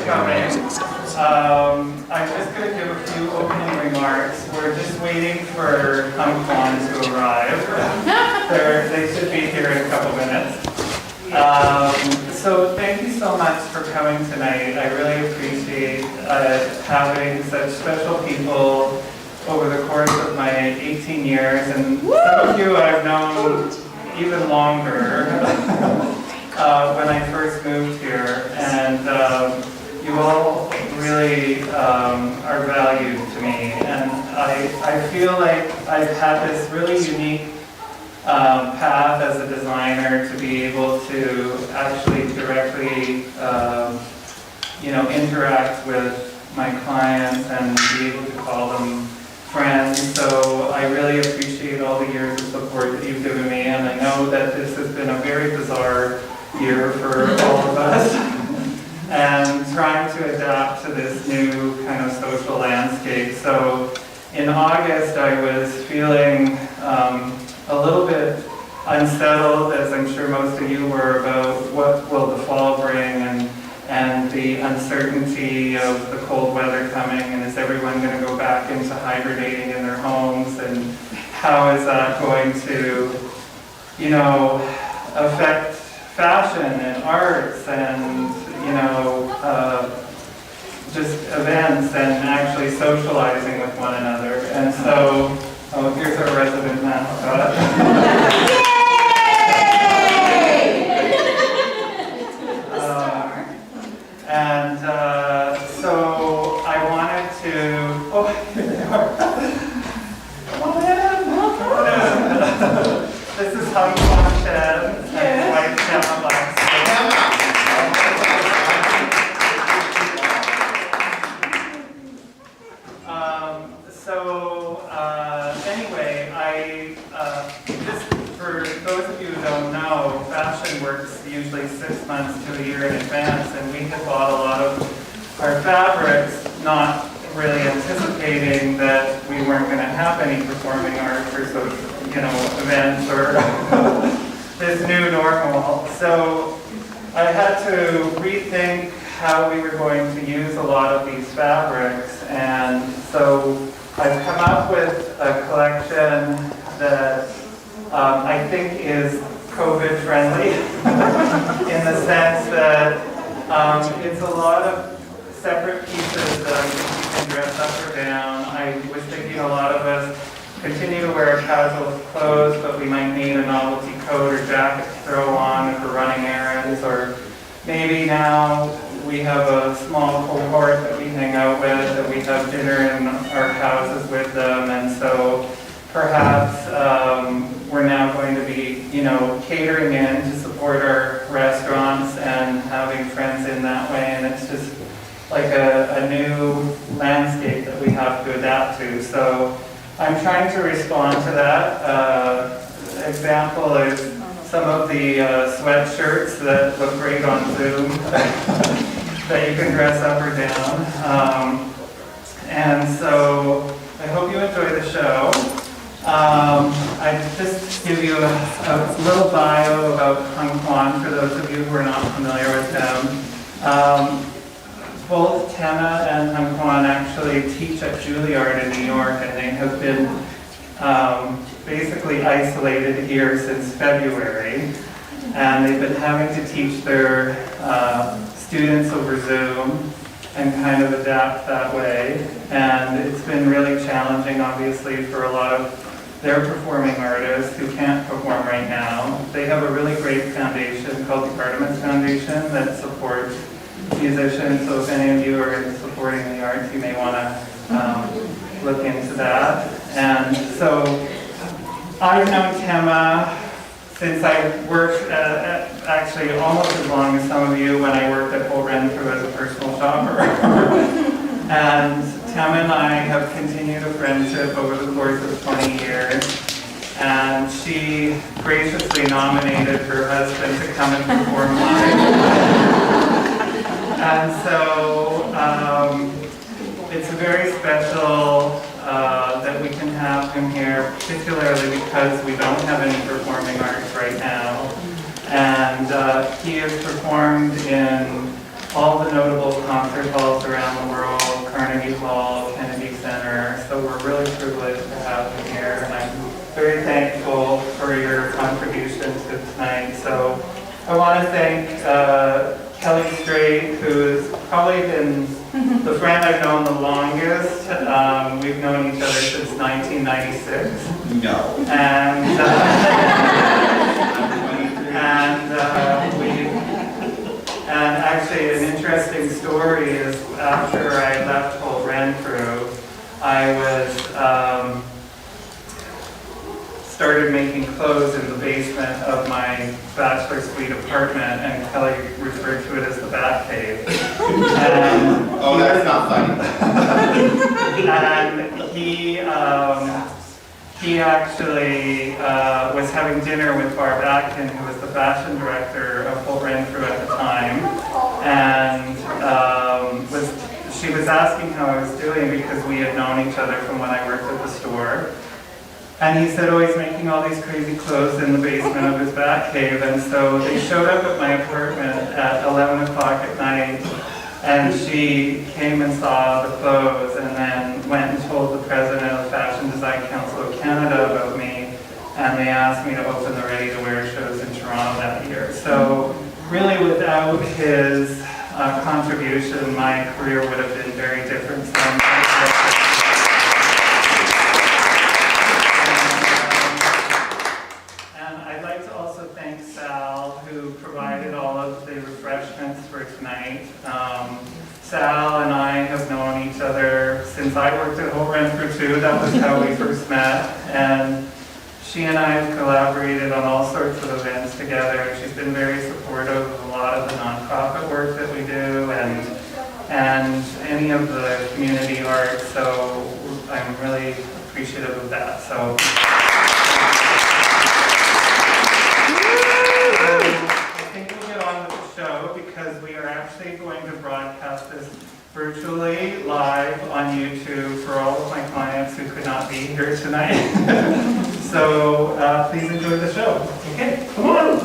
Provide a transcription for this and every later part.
coming. I'm just going to give a few opening remarks. We're just waiting for Hung Kwan to arrive. They should be here in a couple minutes. So thank you so much for coming tonight. I really appreciate having such special people over the course of my 18 years, and some of you I've known even longer when I first moved here, and you all really are valued to me, and I feel like I've had this really unique path as a designer to be able to actually directly interact with my clients and be able to call them friends. So I really appreciate all the years of support that you've given me, and I know that this has been a very bizarre year for all of us and trying to adapt to this new kind of social landscape. So in August I was feeling a little bit unsettled, as I'm sure most of you were, about what will the fall bring, and the uncertainty of the cold weather coming, and is everyone going to go back into hibernating in their homes, and how is that going to, affect fashion and arts and, just events and actually socializing with one another. And so, here's our resident mascot. So I wanted to, here they are. Come on in. This is Hung Kwan Chen and his wife Temma Blackstone. Anyway, just for those of you who don't know, fashion works usually 6 months to a year in advance, and we had bought a lot of our fabrics, not really anticipating that we weren't going to have any performing arts or events or this new normal. So I had to rethink how we were going to use a lot of these fabrics, and so I've come up with a collection that I think is COVID friendly in the sense that it's a lot of separate pieces that I think you can dress up or down. I was thinking a lot of us continue to wear casual clothes, but we might need a novelty coat or jacket to throw on if we're running errands, or maybe now we have a small cohort that we hang out with, that we have dinner in our houses with them, and so perhaps we're now going to be, catering in to support our restaurants and having friends in that way, and it's just like a new landscape that we have to adapt to. So I'm trying to respond to that. Example is some of the sweatshirts that look great on Zoom that you can dress up or down. And so I hope you enjoy the show. I just give you a little bio about Hung Kwan for those of you who are not familiar with him. Both Temma and Hung Kwan actually teach at Juilliard in New York, and they have been basically isolated here since February, and they've been having to teach their students over Zoom and kind of adapt that way, and it's been really challenging, obviously, for a lot of their performing artists who can't perform right now. They have a really great foundation called the Artemis Foundation that supports musicians, so if any of you are supporting the arts, you may want to look into that. And so I've known Temma since I worked actually almost as long as some of you when I worked at Holt Renfrew as a personal shopper. And Temma and I have continued a friendship over the course of 20 years. And she graciously nominated her husband to come and perform live. And so it's very special that we can have him here, particularly because we don't have any performing arts right now. And he has performed in all the notable concert halls around the world, Carnegie Hall, Kennedy Center. So we're really privileged to have him here, and I'm very thankful for your contribution to tonight. So I want to thank Kelly Strait, who's probably been the friend I've known the longest. We've known each other since 1996. No. And and actually an interesting story is after I left Holt Renfrew, I was started making clothes in the basement of my bachelor suite apartment, and Kelly referred to it as the Bat Cave. Oh, that's not funny. And he actually was having dinner with Barb Atkin, who was the fashion director of Holt Renfrew at the time, and she was asking how I was doing because we had known each other from when I worked at the store. And he said, oh, he's making all these crazy clothes in the basement of his Bat Cave. And so they showed up at my apartment at 11 o'clock at night, and she came and saw the clothes and then went and told the president of the Fashion Design Council of Canada about me, and they asked me to open the Ready to Wear shows in Toronto that year. So really without his contribution, my career would have been very different. I'd like to also thank Sal, who provided all of the refreshments for tonight. Sal and I have known each other since I worked at Holt Renfrew too. That was how we first met. And she and I have collaborated on all sorts of events together. She's been very supportive of a lot of the nonprofit work that we do and any of the community art. So I'm really appreciative of that. So. I think we'll get on with the show because we are actually going to broadcast this virtually live on YouTube for all of my clients who could not be here tonight. So please enjoy the show. Okay, come on.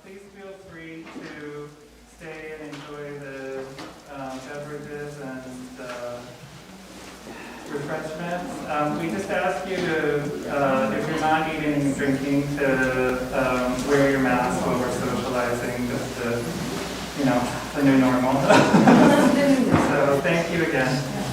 Please feel free to stay and enjoy the beverages and refreshments. We just ask you to, if you're not eating and drinking, to wear your mask while we're socializing, just to, the new normal. So thank you again.